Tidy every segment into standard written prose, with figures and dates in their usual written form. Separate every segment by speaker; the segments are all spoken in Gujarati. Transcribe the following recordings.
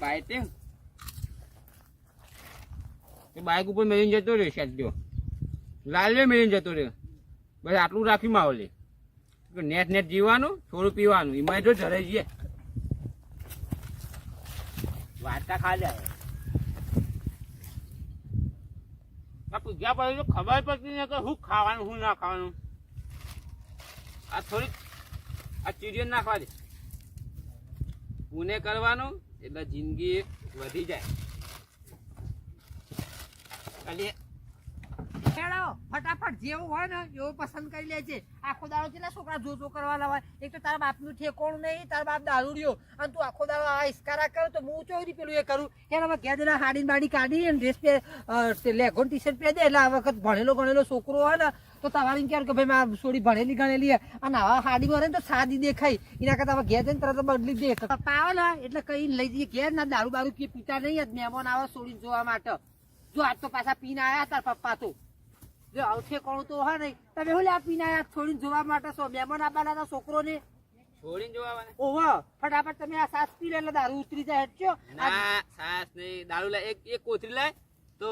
Speaker 1: ફાઇટિંગ એ બાઇક ઉપર મેળીને જતો રહ્યો સાચો લાલે મેળીને જતો રહ્યો બસ આટલું રાખ્યું માહોલે નેટ નેટ જીવવાનું થોડું પીવાનું એમાં જો જરાઈ જઈએ વાર્તા ખા જાય પૂછ્યા પછી તો ખબર પડતી ને કે શું ખાવાનું શું ના ખાવાનું આ થોડીક આ ચીડિયો નાખવા દે પુણે કરવાનું એટલે જિંદગી વધી જાય
Speaker 2: ફટાફટ જેવું હોય ને એવું પસંદ કરી લે છે આખો દાડો કેટલા છોકરા જોતો કરવાના હોય એક તો તારા બાપનું ઠેકોણું નહીં તારા બાપ દારૂડિયો અને તું આખો દાડો આ ઇસ્કારા કરો તો હું ચોરી પેલું એ કરું એના ઘેર જરા હાડી બાડી કાઢી ડ્રેસ લેગો ટી શર્ટ પહેરી દે એટલે આ વખત ભણેલો ગણેલો છોકરો હોય ને તો તમારે એમ કહેવાય કે ભાઈ મારા છોડી ભણેલી ગણેલી અને આવા હાડી મારે ને તો સાદી દેખાય એના કરતા હવે ઘેર જઈને તરત બદલી દે પપ્પા આવે ને એટલે કઈ લઈ જઈએ ઘેર ના દારૂ બારૂ કે પીતા નહીં મહેમાન આવે છોડીને જોવા માટે જો આજ તો પાછા પીને આવ્યા તાર પપ્પા તો જો આવશે કોણ તો હા નહીં તમે હું લ્યા પીને આવ્યા છોડીને જોવા માટે છો મહેમાન આવવાના છોકરો ને
Speaker 1: છોડીને જોવા
Speaker 2: ઓહો ફટાફટ તમે આ સાસ પી લે એટલે દારૂ ઉતરી જાય હેઠો
Speaker 1: ના સાસ નહીં દારૂ લાય એક કોથરી લાય તો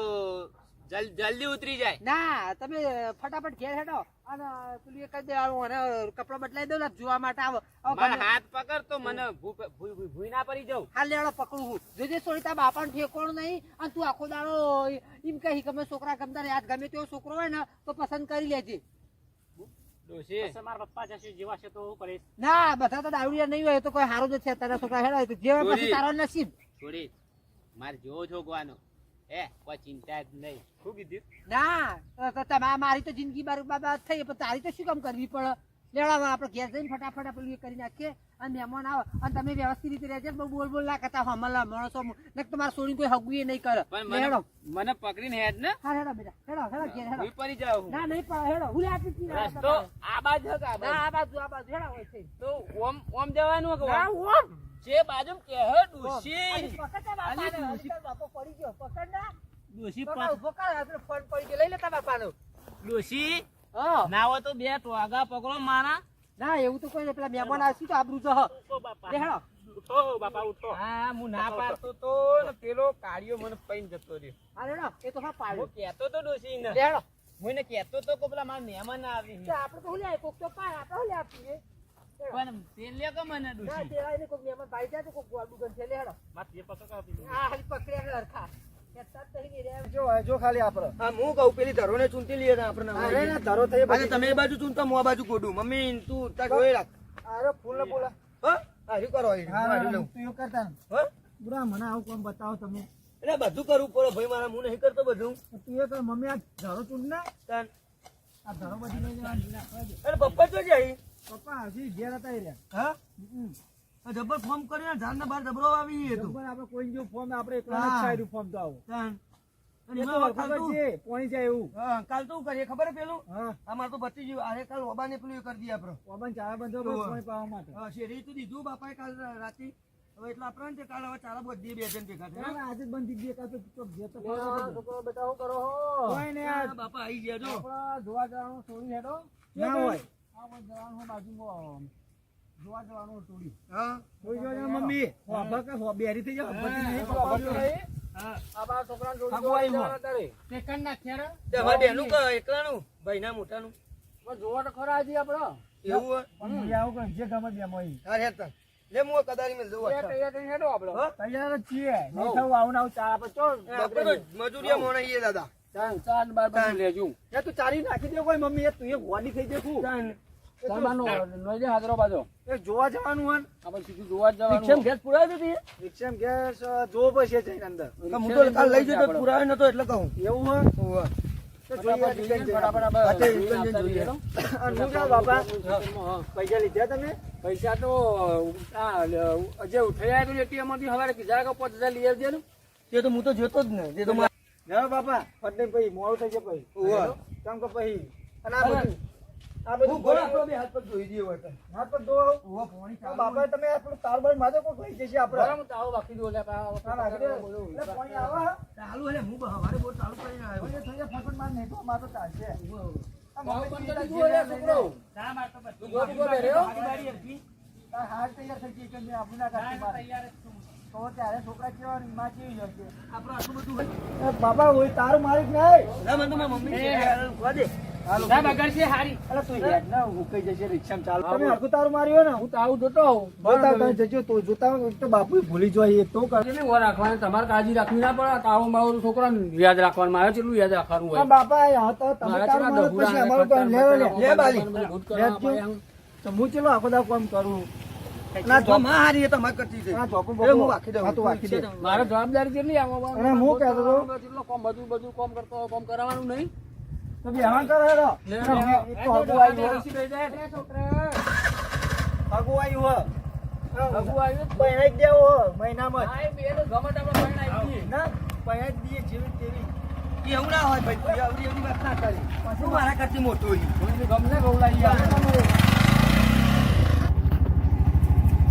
Speaker 1: જલ્દી ઉતરી જાય
Speaker 2: ના તમે ફટાફટ ઘેર હેડો અને પેલું એક જ અને કપડા બદલાઈ દો જોવા માટે આવો
Speaker 1: હાથ પકડ તો મને ભૂઈ ના પડી જાઉં
Speaker 2: હાલ લેડો પકડું હું જોજે સોરી તારા બાપાનું ઠેકોણું નહીં અને તું આખો દાડો એમ કહી ગમે છોકરા ગમતા યાદ ગમે તેવો છોકરો હોય ને તો પસંદ કરી લેજે
Speaker 1: મારા પપ્પા જશે જેવા છે તો કરીશ
Speaker 2: ના બધા તો દારૂડિયા નહીં હોય તો કોઈ સારું જ છે તારા છોકરા હેડા જેવા પછી તારો નસીબ
Speaker 1: છોડી મારે જેવો છોકવાનો કોઈ ચિંતા જ નહીં શું કીધું
Speaker 2: ના મારી તો જિંદગી બરબાદ થઈ પણ તારી તો શું કામ કરવી પડે લેવડાવો આપણે ઘેર જઈને ફટાફટ આપણે કરી નાખીએ અને મહેમાન આવે અને તમે વ્યવસ્થિત રીતે રહેજો બોલ બોલ ના કરતા હમલા માણસો ને તમારે છોડીને કોઈ હગવી નહીં કરે
Speaker 1: મને પકડીને હેડ ને
Speaker 2: હા હેડો બેટા હેડો ઘેર હેડો
Speaker 1: પડી જાવ
Speaker 2: ના નહીં પડે હેડો હું આપી
Speaker 1: રસ્તો આ બાજુ
Speaker 2: આ બાજુ હેડા હોય છે
Speaker 1: તો ઓમ જવાનું કે
Speaker 2: ઓમ
Speaker 1: જે બાજુ કે હે ડુસી
Speaker 2: બાપો પડી ગયો પકડ ના
Speaker 1: ડુસી
Speaker 2: ઉભો કર આપણે ફોન પડી ગયો લઈ લે તારા બાપાનો
Speaker 1: ડુસી ના હોય તો બે ટોગા પકડો મારા
Speaker 2: ના એવું તો કોઈ પેલા મહેમાન આવશે તો આબરૂ જો હેડો
Speaker 1: ઉઠો બાપા ઉઠો હા હું ના પાડતો તો ને પેલો કાળિયો મને પૈન જતો રહ્યો
Speaker 2: હા રેડો એ તો હા પાડ્યો
Speaker 1: કેતો તો ડોસી ને
Speaker 2: લેડો
Speaker 1: મને કેતો તો કે પેલા મારા મહેમાન આવી
Speaker 2: આપણે તો લે કોક તો પાય આપણે લે આપીએ
Speaker 1: પણ તેલ લે કે મને ડોસી
Speaker 2: ના તેલ આઈને કોક મહેમાન ભાઈ જાય તો કોક ગોડું ગન છે લેડો
Speaker 1: માર તે પતો કાપી
Speaker 2: આ હાલી પકડ્યા હરખા
Speaker 3: જો ખાલી આપડે હા હું કહું પેલી ધરો ને ચૂંટી લઈએ આપણે ધરો થઈ તમે એ બાજુ ચૂંટતા હું આ બાજુ કોડું મમ્મી તું તાર જોઈ રાખ અરે ફૂલ ને બોલા હારી કરો તું કરતા બુરા મને આવું કોણ બતાવો તમે એટલે બધું કરવું પડે ભાઈ મારા હું નહીં કરતો બધું તું એ કર મમ્મી આ ધરો ચૂંટ ના આ ધરો બધી લઈ જવાની અરે પપ્પા તો જાય પપ્પા હજી ઘેર હતા રહ્યા હા જબર ફોર્મ કરીને ઝાડ ના બહાર જબરો આવી તો આપણે કોઈ જો ફોર્મ આપણે એકલા જ સાઈડ ફોર્મ તો આવો ખબર છે પોણી જાય એવું હા કાલ તો કરીએ ખબર હે પેલું હા અમાર તો બચી ગયું અરે કાલ ઓબાને પેલું કરી દઈએ આપણે ઓબાને ચારા બંધો પોણી પાવા માટે હા શેરી તો દીધું બાપાએ કાલ રાતે હવે એટલે આપણે તે કાલ હવે ચારા બધી બે જણ ભેગા થયા આજે જ બંધી દે કાલ તો જે તો છોકરો બેટા હું કરો કોઈ ને બાપા આવી ગયા જો જોવા જવાનું છોડી હેડો ના હોય આ જવાનું બાજુમાં જોવા જવાનું ટોળી હા જોઈ જોજો મમ્મી હોબા કે બેરી થઈ જાય બધી નહીં પપ્પા હા આ બા છોકરાને જોડી જોવા તારે તે કન નાખ્યા રે તે હવે બેનું કે એકલાનું ભાઈના મોટાનું પણ જોવા તો ખરા આજી આપણો એવું પણ આવું કે જે ગમે બે મોઈ અરે હેતા લે મો કદારી મેલ જોવા તૈયાર થઈને હેડો આપણો તૈયાર જ છીએ નહીં થવું આવું ના ચાર આપો ચો મજૂરિયા મોણા ઈએ દાદા ચાર બાર બાર લેજો એ તું ચારી નાખી દે કોઈ મમ્મી એ તું એ ગોડી થઈ દેખું જોવા જવાનું હોય આપણે સીધું જોવા જવાનું ગેસ પુરાવ્યો છે રિક્ષામ ગેસ જો પછી જઈને અંદર હું તો કાલ લઈ જતો પુરાવ્યો નતો એટલે કહું એવું હોય તો જોઈએ બાપા પૈસા લીધા તમે પૈસા તો જે ઉઠાયા તો એટીએમ માંથી હવારે કીધા કે 5000 લઈ આવજે ને તે તો હું તો જોતો જ ને તે તો બાપા ફટને પછી મોડું થઈ જાય પછી કેમ કે પછી અને આ બધું આપણે બે હાથ પર ધોઈ દઈએ હોય હાથ પર ધો ઓવા પાણી ચાલુ બાપા તમે આપણો તારબાર માજો કોઈ લઈ જશે આપણે બરાબર તાવ બાકી દો લે પાણી આવા ચાલુ હે હું હવારે બહુ ચાલુ કરીને આવ્યો એ થઈ જાય ફટફટ માર નહીં તો માર તો ચાલશે આ મોબાઈલ બંધ કરી દો લે છોકરો ના માર તો બધું ગોડી ગોડે રે ગાડી ગાડી હતી હાથ તૈયાર થઈ ગઈ કે આપણે ના કાઢી માર તૈયાર જ છું તો ત્યારે છોકરા કેવા માં જેવી જશે આપણે આટલું બધું હોય બાબા હોય તારું માલિક નહીં ના મને તો મારી મમ્મી છે ખવા દે હાલો
Speaker 1: ના બગડશે હારી.
Speaker 3: અરે તું યાર ના હું કઈ જશે રિક્ષામાં ચાલ તમે હરખું તારું માર્યો ને
Speaker 1: હું તો આવું જોતો આવું.
Speaker 3: બતા તમે જજો તો જોતા હોય તો બાપુ ભૂલી જાય તો કરે
Speaker 1: એટલે ઓ રાખવાનું તમારે કાળજી રાખવી ના પડે. તાવું મારું છોકરાને યાદ રાખવાનું. મારે કેટલું યાદ રાખવાનું હોય.
Speaker 3: બાપા આ તો તમે તારું મારો પછી અમારું કામ લે બાલી તો હું ચલો આખો દા કામ કરું ના જો માં હારી તો માં કરતી છે આ ચોપો હું વાખી દઉં તો વાખી દે
Speaker 1: મારે જવાબદારી કેટલી આવવા
Speaker 3: અને હું કહેતો તો
Speaker 1: કેટલો કામ બધું કામ કરતો હોય, કામ કરાવવાનું નહીં.
Speaker 3: તો બેહાન કરે હેરો તો હગુ આવ્યું હગુ આવ્યું પૈણા જ દેવો મહિનામાં ના પૈણા જ દઈએ જેવી તેવી એવું ના હોય ભાઈ આવડી એવડી વાત ના કરી પછી મારા કરતી મોટો
Speaker 1: ગમને ગૌલાઈ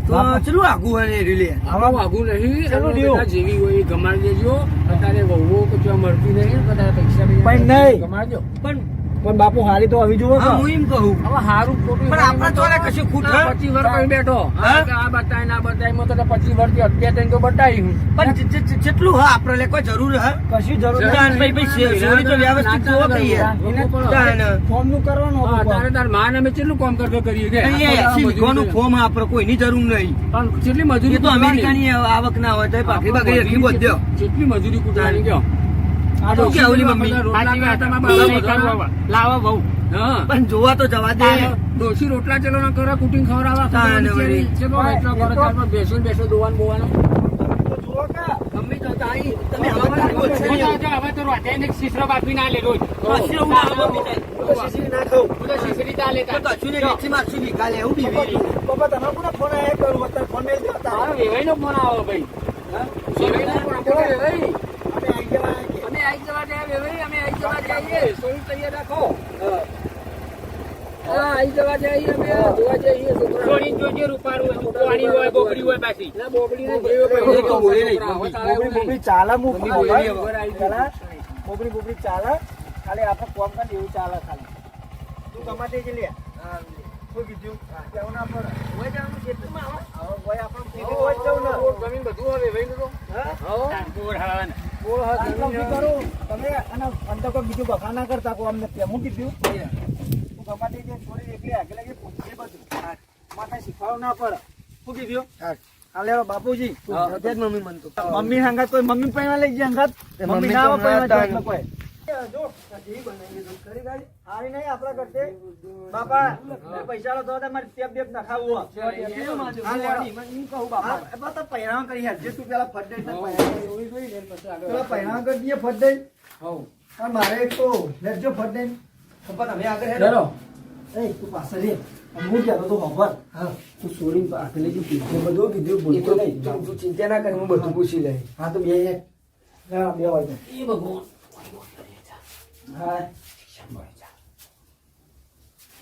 Speaker 3: તો ચલું આગું હોય રીલે
Speaker 1: આવા વાગું નહીં.
Speaker 3: ચલો
Speaker 1: એનો
Speaker 3: લ્યો.
Speaker 1: બેટા જેવી હોય એ ગમાડી દેજો. અત્યારે વહુઓ કચવા મળતી નહીં. કદાચ પૈસા બી
Speaker 3: પણ નહીં.
Speaker 1: ગમાડજો.
Speaker 3: પણ બાપુ હારી તો આવી જુઓ હું એમ કહું
Speaker 1: હવે હારું ખોટું
Speaker 3: પણ આપણા ચોરે કશું ખૂટ
Speaker 1: ના, 25 વર્ષ પછી બેઠો.
Speaker 3: હા?
Speaker 1: આ બતાય ના બતાય માં તો 25 વર્ષથી અત્યારે તને તો બતાવી હું.
Speaker 3: પણ જેટલું હા આપણે લે કોઈ જરૂર હે કશું જરૂર સોરી તો વ્યવસ્થિત જોવો કહીએ ફોર્મ નું કરવાનું
Speaker 1: હા, તારે માન અમે કેટલું કામ કરતો કરીએ કે
Speaker 3: ફોર્મ આપણે કોઈની જરૂર નહીં
Speaker 1: પણ કેટલી મજૂરી
Speaker 3: એ તો અમેરિકાની આવક ના હોય તો ભાખરી ભાખરી રખી બધ્યો
Speaker 1: કેટલી મજૂરી કુટવાની કયો.
Speaker 3: આ તો કે ઓલી મમ્મી
Speaker 1: લાવો બહુ. હા,
Speaker 3: પણ જોવા તો જવા દે
Speaker 1: ડોશી રોટલા ચલો ના કરે કુટિંગ ખવડાવવા
Speaker 3: તાને વળી.
Speaker 1: ચલો એટલા કરે તારમાં બેસો દોવાનું બોવાનું.
Speaker 3: મમ્મી તો તાઈ તમે હવાના બોલ છો
Speaker 1: હવે તો રોટેને શીશરો બાફી ના લે રોજ.
Speaker 3: શીશરો ના ખાવ શીશરી ના ખાવ
Speaker 1: હું તો શીશરી તા લેતા.
Speaker 3: તો કશું ને લેખી મારશું નિકાલે એવું બીવી પપ્પા તમે કોને ફોન આયા કરું અત્યારે ફોન મેલ દો
Speaker 1: મારો વેવાઈનો ફોન આવો ભાઈ. વેવાઈનો ફોન આવો વેવાઈ.
Speaker 3: અમે આઈ જવા
Speaker 1: અમે આઈ જવા જાય વેવાઈ, અમે આઈ જવા જઈએ. સોરી તૈયાર રાખો. હા, આઈ જવા જઈએ અમે જોવા જઈએ છોકરા. સોરી જોજે રૂપારું હોય, પાણી હોય, બોકડી હોય પાછી. ના બોકડી ને જેવો
Speaker 3: એ તો બોલે નહીં.
Speaker 1: બોકડી
Speaker 3: ચાલા મુક
Speaker 1: મમ્મી બોલે નહીં હવે.
Speaker 3: બોકડી ચાલે ખાલી આપણે કોમ કરી એવું ચાલે ખાલી તું કમાતે જ લે હા શું કીધું જવું ના પડે હોય જવાનું ખેતરમાં આવે હવે હોય આપણે હોય જવું ને
Speaker 1: જમીન બધું હવે વેવાઈનું તો.
Speaker 3: હા
Speaker 1: બોર હાવાના.
Speaker 3: બોલ હા જમીન કરો તમે અને અંતર કોઈ બીજું બખા ના કરતા કો અમને પેમું કીધું તું કમાતે જે છોડી એકલી આગળ લાગી પૂછી બધું માથે શીખવાડો ના પડે શું કીધું હાલે બાપુજી મમ્મી મન તો મમ્મી હંગાત કોઈ મમ્મી પૈણા લઈ જાય હંગાત મમ્મી ના આવે પૈણા કોઈ જો જી બનાવી દો કરી ગાડી હારી નહીં આપડા કરતે બાપા પૈસા લો તો મારી ટેપ બેપ ના ખાવું હું કહું બાપા બા તો પૈણા કરી યાર જે તું પેલા ફટ દઈ પેલા પૈણા કરી દઈએ ફટ દઈ
Speaker 1: હઉ.
Speaker 3: પણ મારે એક તો લેજો ફટ દઈ પપ્પા તમે આગળ હેડો
Speaker 1: ચલો.
Speaker 3: એ તું પાછળ રે હું કહેતો તો ખબર હા તું છોડીને આગળ લઈ ગયું બધું કીધું બોલતો નહીં તું ચિંતા ના કરી હું બધું પૂછી લઈ હા તો બે બે વાગે
Speaker 1: એ ભગવાન.
Speaker 3: હા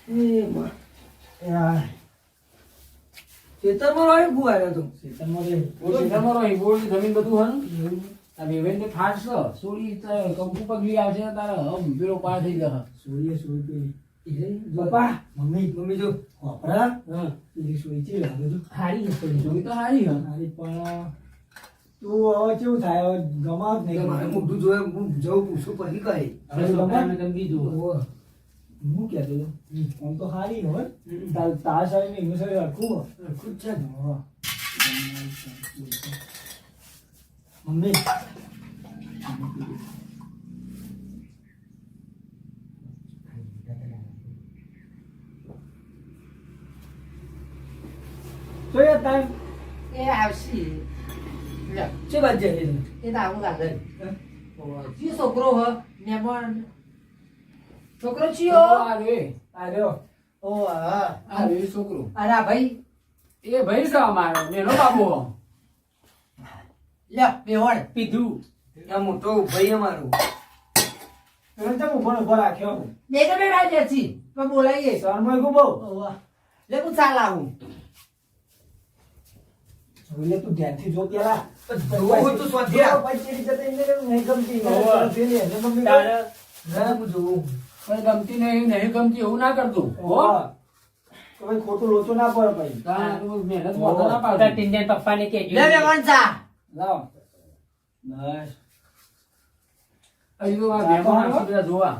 Speaker 3: એ માં યાર ખેતરમાં રહ્યો ગુવાયો તું ખેતરમાં
Speaker 1: જમીન બધું હન આ વેવાઈને ઠાઠ છે. સોળી તો કંકુ પગલી આવશે ને તારે હમ પેલો પાર થઈ જશે.
Speaker 3: સોરીએ બાપા મમ્મી જો વાપરા હા પેલી સોરી છે લાગે તો
Speaker 1: હારી હશે જોઈ તો હારી હન.
Speaker 3: મારી પણ તું હવે કેવું થાય હવે ગમાવ નહીં મારે મોઢું જોયે હું જવું પૂછું પછી કહે
Speaker 1: હવે છોકરાને તમે કીધું.
Speaker 3: હું કહેતો હતો આમ તો હારી હોય તાર સારી ને એનું સારી રાખવું રાખવું જ છે ને મમ્મી જોયા ટાઈમ
Speaker 2: એ આવશે
Speaker 3: છે બાદ જાય
Speaker 2: એ તો આવું લાગે જે છોકરો હ મહેમાન છોકરો ચિયો
Speaker 3: આર્યો ઓ હા
Speaker 1: આ રે છોકરો.
Speaker 2: અરે ભાઈ
Speaker 1: એ ભાઈ છે અમારો નેનો બાબુ.
Speaker 2: લે બેવડ
Speaker 1: પીધું.
Speaker 3: આ મોટો ભાઈ અમારો તમે ઉભો રાખ્યો
Speaker 2: બે તો બેડા જતી પણ બોલાઈએ
Speaker 3: શરમાઈ ગયો બહુ
Speaker 2: લે હું ચાલ આવું
Speaker 3: જોઈ લે તું ધ્યાનથી જો પેલા જોવું તો સ્વાધ્યા પછી જતે નહીં ગમતી મમ્મી ના હું જોઉં
Speaker 1: પણ ગમતી નહીં ગમતી એવું ના કરતું. હો
Speaker 3: તો ભાઈ ખોટું લોચો ના પડે ભાઈ
Speaker 1: તારે તું મહેનત વધુ ના પાડતી.
Speaker 2: લે બેવડ જા
Speaker 4: લાવો બસ અહીં તો આ મહેમાન આવશે બધા જોવા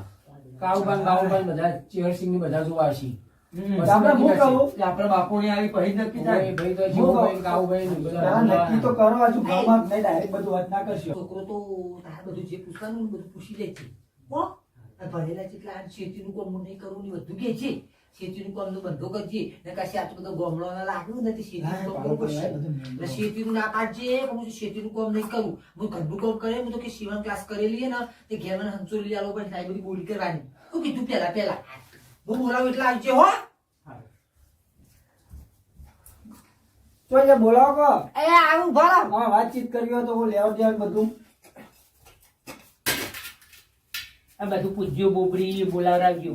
Speaker 4: કાઉબાન બાઉબાન બધા ચેરસિંગ ની બધા જોવા આવશે
Speaker 3: આપણે હું કહું કે આપણે બાપુની આવી પછી નક્કી થાય
Speaker 4: ભાઈ તો જીવભાઈ કાઉભાઈ ને બધા
Speaker 3: નક્કી તો કરો હજુ ગામમાં નહીં ડાયરેક્ટ બધું વાત ના કરશો
Speaker 2: છોકરો તો તારે બધું જે પૂછવાનું ને બધું પૂછી લે છે હો આ ભણેલા જેટલા આ શેતીનું કામ હું નહીં કરું ને બધું કે છે શેતીનું કામ તો બંધો કરજે ને કાશી આ તો બધો ગોમડાના લાગ્યું નથી શેતીનું કામ કરવું પડશે એટલે શેતીનું ના કાઢજે કે હું શેતીનું કામ નહીં કરું હું ઘરનું કામ કરે હું તો કે સીવણ ક્લાસ કરેલી ને તે ઘેર મને હંચોલી આલો પણ સારી બધી બોલી કરવાની હું કીધું પેલા હું બોલાવું એટલે આવજે હો
Speaker 3: તો બોલાવો કો
Speaker 2: એ આવું ભરો
Speaker 3: હા વાતચીત કરવી હોય તો હું લેવા દેવા બધું
Speaker 1: આ બધું પૂજ્યું બોબડી બોલાવરાવજો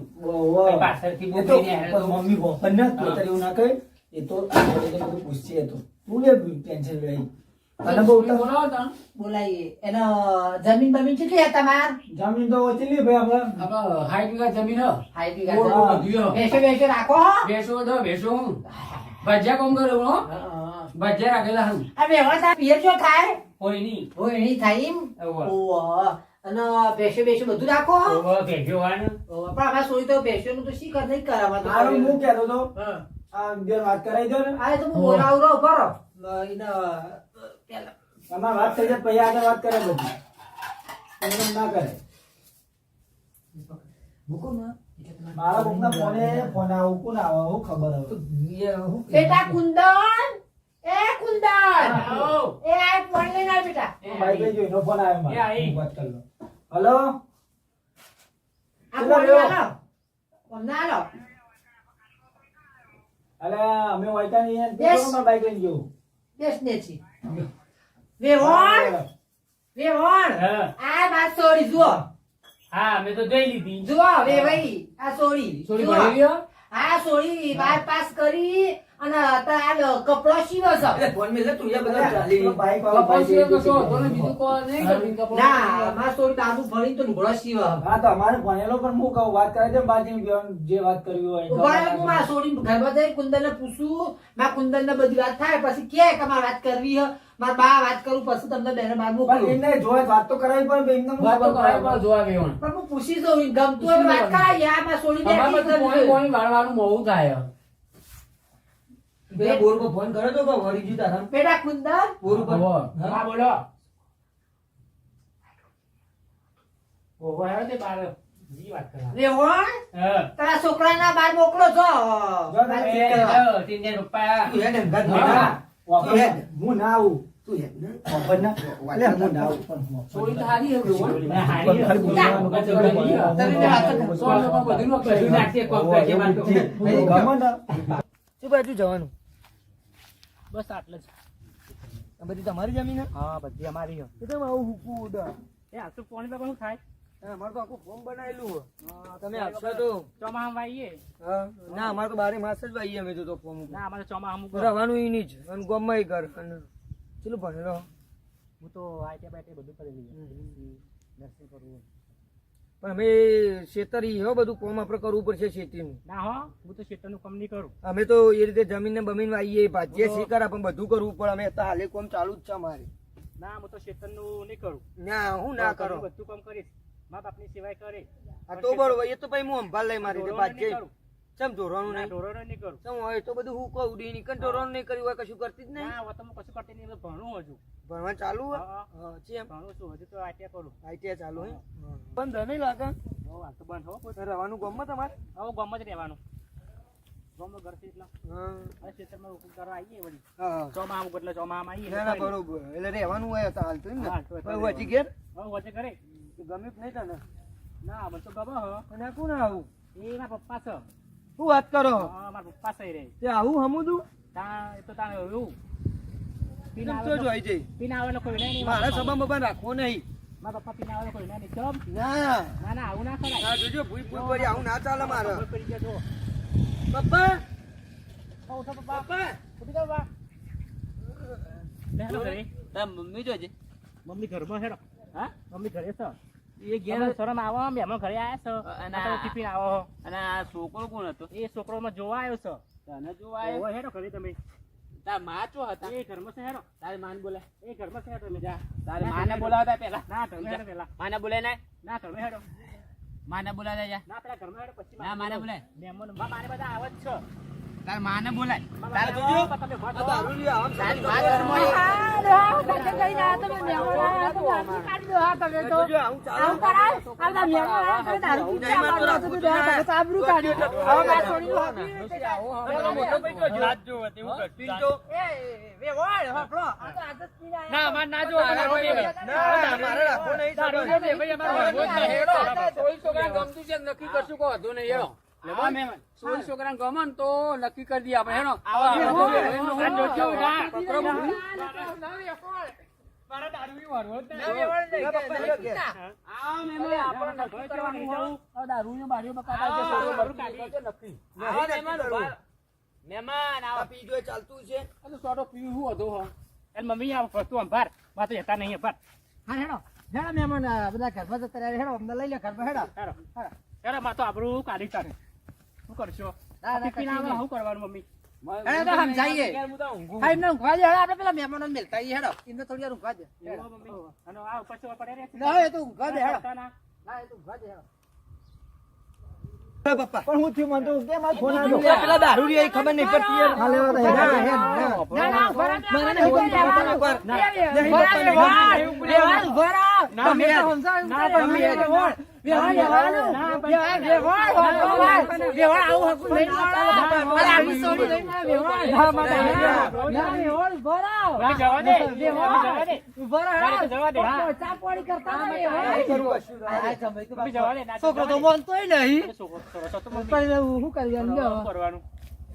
Speaker 1: પાછળથી
Speaker 3: એ તો
Speaker 1: બોબડીને હેરાન તો-
Speaker 3: મમ્મી બોપન ને તો તારે એવું ના કહે એ તો આ બધું પૂછશે એ તો તું લે ટેન્શન લઈ અને બહુ
Speaker 4: બોલાવો તા
Speaker 2: બોલાઈએ એનો જમીન બમીન કેટલી હતા તમાર
Speaker 3: જમીન તો ઓછી લી ભાઈ આપણે
Speaker 4: આપણે 60 વીઘા જમીન હ
Speaker 2: હાઈ
Speaker 4: બોલ
Speaker 2: બીઘા
Speaker 4: બધું હ.
Speaker 2: બેસો રાખો
Speaker 4: બેસો દો બેસો હું ભજીયા કોમ કર્યો હો ભજીયા રાખેલા હું
Speaker 2: આ વ્યવહાર તા પિયર જો થાય
Speaker 1: કોઈ નહીં
Speaker 2: ઓ એની થાય એમ
Speaker 1: ઓવા.
Speaker 2: ઓહ અને બેસો બધું રાખો
Speaker 1: ઓવા ભેગો વાળો.
Speaker 2: ઓહ, પણ આમાં સોઈ તો બેસો નું તો શી કર નહીં કરાવવા તો
Speaker 3: મારું હું કહેતો તો
Speaker 2: હા.
Speaker 3: આ બેન વાત કરાઈ દો ને
Speaker 2: આ તો હું બોલાવું રહો બરો એને પેલા
Speaker 3: તમારે વાત થઈ જાય પછી આગળ વાત કરે બધી એમ ના કરે
Speaker 2: મૂકો ને એટલે તમારે
Speaker 3: મારા મમ્મના ફોન આવું કોણ આવે હું ખબર હવે
Speaker 2: બેટા કુંદન એ કુંદન
Speaker 1: આવો.
Speaker 2: એ આ ફોન લઈને આવ બેટા
Speaker 3: ભાઈ ભાઈ જોઈનો ફોન આવ્યો
Speaker 1: એ આઈ.
Speaker 3: મારે વાત કરી લો હલો
Speaker 2: આ
Speaker 3: કેટલા
Speaker 2: ફોન
Speaker 3: રહ્યો?
Speaker 2: આલો ફોન ના આલો
Speaker 3: અલે અમે વાયકા નહીં
Speaker 2: Yes.
Speaker 3: મારા બાઈક લઈને ગયો
Speaker 2: બેસ ને છી વેવણ વેવણ
Speaker 1: હા
Speaker 2: આ બાત સોરી જુઓ
Speaker 1: હા મેં તો જોઈ લીધી
Speaker 2: જુઓ વે ભાઈ આ સોરી
Speaker 4: છોડી
Speaker 2: જુઓ.
Speaker 4: ભણી લ્યો
Speaker 2: આ સોરી બાર પાસ કરી અને અત્યારે આ કપડો સીવે છે
Speaker 3: ફોન મેં તું બધા ચાલી બાઈક
Speaker 4: કપાસ સીવે કશો હતો ને બીજું કોઈ નહીં કરવી કપાસ
Speaker 2: ના માર સોરી દાદુ ભણી તો લુગડો સીવે
Speaker 3: હા તો અમારે ભણેલો પણ હું કહું વાત કરાઈ દે બાજી જે વાત કરવી હોય
Speaker 2: ઉભા રહો, હું મારા સોરી ઘરમાં જઈ કુંદનને પૂછું મારા કુંદનને બધી વાત થાય પછી કે મારે વાત કરવી હે મારા બા વાત કરું પછી તમને બેને બાર
Speaker 3: પણ
Speaker 2: મોકલું
Speaker 3: એમને જોવા વાત તો કરાવી પણ એમને હું
Speaker 4: વાત તો
Speaker 3: ખબર
Speaker 4: કરાય
Speaker 3: પડે.
Speaker 4: પણ જોવા ગયો
Speaker 2: પણ હું પૂછી દઉં ગમતું હોય તો વાત કરાય યાર મારા સોરી
Speaker 4: અમારે
Speaker 2: બેઠી
Speaker 4: બધું
Speaker 2: છે.
Speaker 4: પોણી પોણી વાળવાનું મોવું થાય
Speaker 3: પેલા બોર પર ફોન કર્યો તો કે વળી ગયું તારા
Speaker 2: બેટા કુંદન
Speaker 3: બોર પર
Speaker 4: હવે.
Speaker 1: હા બોલો ઓવા હેડો તે બાર જી વાત કરા
Speaker 2: રેવણ
Speaker 1: હા
Speaker 2: તારા છોકરાના બાર મોકલો છો
Speaker 3: જો
Speaker 2: વાતચીત
Speaker 1: એ
Speaker 2: કરવા.
Speaker 1: જો તીન પપ્પા
Speaker 3: તું હેડ અંગાત
Speaker 4: હા.
Speaker 3: ના
Speaker 2: તું હેડ.
Speaker 3: હું ના આવું તું હેડ ને ખબર ના અલે હું ના આવું પણ
Speaker 4: ચોરી તો હારી હે બરોબર.
Speaker 1: હારી હે.
Speaker 3: ખાલી બોલવાનું
Speaker 4: ના.
Speaker 3: બધું બોલવાનું.
Speaker 2: તમે બે વાત કરો.
Speaker 4: સો લોકો બધું નું
Speaker 1: બધું નાખીએ કોમ
Speaker 3: ઓવા,
Speaker 1: કરીએ
Speaker 3: એવું
Speaker 1: વાત
Speaker 3: જ છે.
Speaker 1: તો.
Speaker 3: ગમે ને? શું બાજુ જવાનું
Speaker 1: બસ આટલે જ
Speaker 3: આ બધી તમારી જમીન હે?
Speaker 1: હા બધી અમારી હે.
Speaker 3: એ તો આવું હુકું ઉડા
Speaker 1: એ આ તો પાણી બાબા શું થાય
Speaker 3: અમારે તો આખું ફોર્મ બનાવેલું હે. તમે આપશો તો
Speaker 1: ચોમાહામાં વાઈએ
Speaker 3: હા. ના અમારે તો બારે માસ જ વાઈએ અમે તો ફોર્મ
Speaker 1: ના અમારે ચોમાહામાં
Speaker 3: રહેવાનું ઈ નહીં જ અને ગમે ઈ ઘર અને ચેલું ભણેલો
Speaker 1: હું તો આઈટી બાઈટી બધું કરી લઈએ નર્સિંગ કરવું
Speaker 3: પણ અમે ખેતરી હો બધું કોમ આપણે કરવું પડશે ખેતીનું
Speaker 1: ના હો હું તો ખેતરનું કામ નહીં કરું
Speaker 3: અમે તો એ રીતે જમીન ને બમીન વાઈએ ભાજીએ શીકરા પણ બધું કરવું પડે અમે તો હાલે કોમ ચાલુ જ છે અમારે
Speaker 1: ના હું તો ખેતરનું નહીં કરું
Speaker 3: ના હું ના કરો
Speaker 1: હું બધું કામ કરીશ મા બાપની સેવાય કરે
Speaker 3: આ તો બરોબર એ તો પછી હું સંભાળ લઈ મારી રીતે
Speaker 1: ઢોરોને નહીં
Speaker 3: ભાજીએ
Speaker 1: કરું.
Speaker 3: ચમ ઢોરવાનું
Speaker 1: ના
Speaker 3: નહીં
Speaker 1: ઢોરોને નહીં કરું
Speaker 3: ચમ હોય તો બધું હું કહું ડી નીકળ ઢોરવાનું નહીં કર્યું હોય કશું કરતી જ નહીં
Speaker 1: ના હવે તો હું કશું કરતી નહીં હવે ભણું હજુ
Speaker 3: ભણવા ચાલુ હોય
Speaker 1: હા,
Speaker 3: હા ચેમ
Speaker 1: ભણું છું હજુ તો આઈટીઆઈ કરું
Speaker 3: આઈટીઆઈ ચાલુ હે બંધ નહીં લાગે
Speaker 1: હો આ તો બંધ હો
Speaker 3: રહેવાનું ગમે તમારે
Speaker 1: હવે ગામમાં જ રહેવાનું ગામમાં ઘર છે એટલે
Speaker 3: હા
Speaker 1: હવે ખેતરમાં રોપણ કરવા આવીએ વળી
Speaker 3: હા
Speaker 1: ચોમાહામાં એટલે ચોમાહામાં આવીએ
Speaker 3: ના ના બરોબર એટલે રહેવાનું હોય તો હાલ તો એમ ને
Speaker 1: હા, તો
Speaker 3: પણ હજી ઘેર
Speaker 1: હવે વચ્ચે કરે
Speaker 3: તો ગમે જ નહીં તને
Speaker 1: ના મને તો ગમે હો
Speaker 3: અને આ કોણ આવું
Speaker 1: એ મારા પપ્પા છે
Speaker 3: શું વાત કરો
Speaker 1: હા મારા પપ્પા છે રે
Speaker 3: તે આવું હમુદું
Speaker 1: તા એ તો તાને એવું પીને
Speaker 3: કેમ
Speaker 1: આવે
Speaker 3: તો
Speaker 1: તો-
Speaker 3: જોઈ જઈ
Speaker 1: પીને આવેલો કોઈ નહીં
Speaker 3: મારા સભા બબા રાખવો નહીં
Speaker 1: મારા પપ્પા પીને આવેલો કોઈ નહીં ચમ
Speaker 3: ના
Speaker 1: ના ના આવું ના કરાય
Speaker 3: ના જોજો ભૂઈ ભૂઈ કરી આવું ના ચાલે મારે
Speaker 1: ખબર પડી ગયા જો
Speaker 3: પપ્પા
Speaker 1: ઉઠો પપ્પા
Speaker 3: પપ્પા
Speaker 1: ઉઠી જાઓ બા હેલો ઘરે
Speaker 3: તાર મમ્મી જોજે
Speaker 1: મમ્મી ઘરમાં હેડો હા મમ્મી ઘરે છે
Speaker 3: એ
Speaker 1: ઘેર શરમ આવો મહેમાન ઘરે આયા છો
Speaker 3: અને
Speaker 1: અને ટિફિન આવો
Speaker 3: અને આ છોકરો કોણ હતો
Speaker 1: એ છોકરો માં જોવા આવ્યો છે
Speaker 3: તને જોવા
Speaker 1: ઓય હેડો ઘરે તમે તાર માં ચો હતા
Speaker 5: એ ઘરમાં છે હેરો.
Speaker 1: તારી માન બોલાય
Speaker 5: એ ઘરમાં છે તમે જા.
Speaker 1: તારી માને બોલાવતા પેલા
Speaker 5: ના તમે હેડો પેલા.
Speaker 1: માને બોલાય ના
Speaker 5: ના તમે હેડો.
Speaker 1: માને બોલાય જા
Speaker 5: ના પેલા ઘરમાં હેડો પછી
Speaker 1: ના માને બોલાય
Speaker 5: મહેમાનો મારે બધા આવે જ છો.
Speaker 1: તાર માને બોલાય
Speaker 3: તારે જોજો આ દારૂ લ્યો આમ
Speaker 1: તારી માં ઘરમાં
Speaker 2: હા, લો, ધક્કે કરીને આ તમે મહેમાન આયા તો દારૂ કાઢી દો, હા, તમે તો.
Speaker 3: જોજો આવું ચાલે
Speaker 2: આવું કરાય? આ બધા મહેમાન આયા તો દારૂ પીતા પાડો તો તમે તો આબરૂ કાઢ્યું. હવે મારે છોડી દો.
Speaker 3: મોટો પૈ ગયો
Speaker 5: રાત જોવો તેવું કરતું.
Speaker 3: પીજો
Speaker 2: એ વળ, હપલો. આ તો આદત પીને આયા.
Speaker 5: ના માર ના જોવો પેલા રોડે.
Speaker 3: ના મારે રાખો નહીં
Speaker 5: દારૂ
Speaker 3: સાહેબ.
Speaker 5: લે ભાઈ અમારે રોજ ના હેડો.
Speaker 1: સોળ છોકરા ગમતું છે નક્કી કરશું કહો હતો નહીં હેડો
Speaker 5: હા મહેમાન.
Speaker 1: 16 છોકરા ગમે ને તો નક્કી કરી દઈએ આપણે હેડો
Speaker 5: આ જોજો ના.
Speaker 1: પકડો મૂકી.
Speaker 5: મારા દારૂ ઈ વાળવો જ
Speaker 2: ના,
Speaker 5: નહીં.
Speaker 2: વેવળ નહીં,
Speaker 3: પપ્પા,
Speaker 2: નહીં
Speaker 3: કે.
Speaker 2: પીતા.
Speaker 1: આ મહેમાન આપણે નક્કી કરવાનું હોય. આ દારૂની બારીઓ બકાતા છે,
Speaker 5: આવો,
Speaker 1: સોળો
Speaker 5: આવો,
Speaker 1: નક્કી કરજો નક્કી.
Speaker 3: નહીં
Speaker 1: આવો
Speaker 3: નક્કી
Speaker 1: મહેમાન
Speaker 3: કરવું.
Speaker 1: ઉભા. મહેમાન
Speaker 3: આ
Speaker 1: આવો.
Speaker 3: પીજો એ ચાલતું છે
Speaker 1: આ તો સોડો પીવું શું હતું હો?
Speaker 5: એન મમ્મી આ વસ્તુ અંભાર. વાત તો જતા નહીં અંભાર.
Speaker 2: હા, હેડો. હેડો મહેમાન, આ બધા ઘરમાં જતા રહ્યા. હેડો, અમને લઈ લે ઘરમાં, હેડો.
Speaker 5: હેડો. હેડો માર તો આબરૂ કાઢી તારે. શું કરશો?
Speaker 2: ના, ના,
Speaker 5: ટિફિન આવે,
Speaker 2: કશું
Speaker 5: શું કરવાનું મમ્મી?
Speaker 2: હેડો તો સમજાઈએ.
Speaker 1: હું તો ઊંઘું.
Speaker 2: હા, એમને ઊંઘવા દે. હેડો, આપણે પેલા મહેમાનોને મેલતા આવીએ, હેડો. એમને થોડી વાર ઊંઘવા દે. હેડો.
Speaker 5: એવો મમ્મી. અને આ ઉપર સેવા પડે રે.
Speaker 2: ના, એ તો ઊંઘવા દે, હેડો.
Speaker 5: કરતા ના.
Speaker 2: ના, એ તો ઊંઘવા દે, હેડો.
Speaker 3: પપ્પા પણ હું થયું મને તો કેમ આ ફોન આવ્યો પેલા દારૂ રી ખબર નહીં પડતી યાર હા લેવા દે
Speaker 2: ના, ના, ઊંઘવા દે.
Speaker 3: મને નહીં ખબર
Speaker 2: ના,
Speaker 3: નહીં
Speaker 2: ઊંઘવા
Speaker 3: પપ્પા
Speaker 2: દે,
Speaker 3: નહીં
Speaker 2: વ્યવહાર, ઊભો રહો.
Speaker 3: ના,
Speaker 2: તમે
Speaker 3: મેં-
Speaker 2: તો સમજાવો,
Speaker 3: ના,
Speaker 2: તમે
Speaker 3: તમે-
Speaker 2: વ્યવહાર, વ્યવહારનું. વ્યવહાર આવું હકું નહીં મળે. અરે, આવી સોરી નહીં મળે, વ્યવહાર. ના, વ્યવહાર, ઊભો રહો.
Speaker 5: મમ્મી જવા દે.
Speaker 2: વ્યવહાર.
Speaker 5: મમ્મી જવા દે.
Speaker 2: ઊભો રહો,
Speaker 5: મારે તો જવા દે.
Speaker 2: હેડો. ચા પાણી કરતા નહીં, વ્યવહાર.
Speaker 5: મમ્મી જવા દે. ના,
Speaker 2: છોકરો તો
Speaker 5: જવા દે.
Speaker 2: માનતોય નહીં.
Speaker 5: છોકરો તો મમ્મી.
Speaker 2: પણ શું કરી
Speaker 5: શું કરવાનું?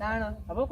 Speaker 2: તાણ
Speaker 5: હવે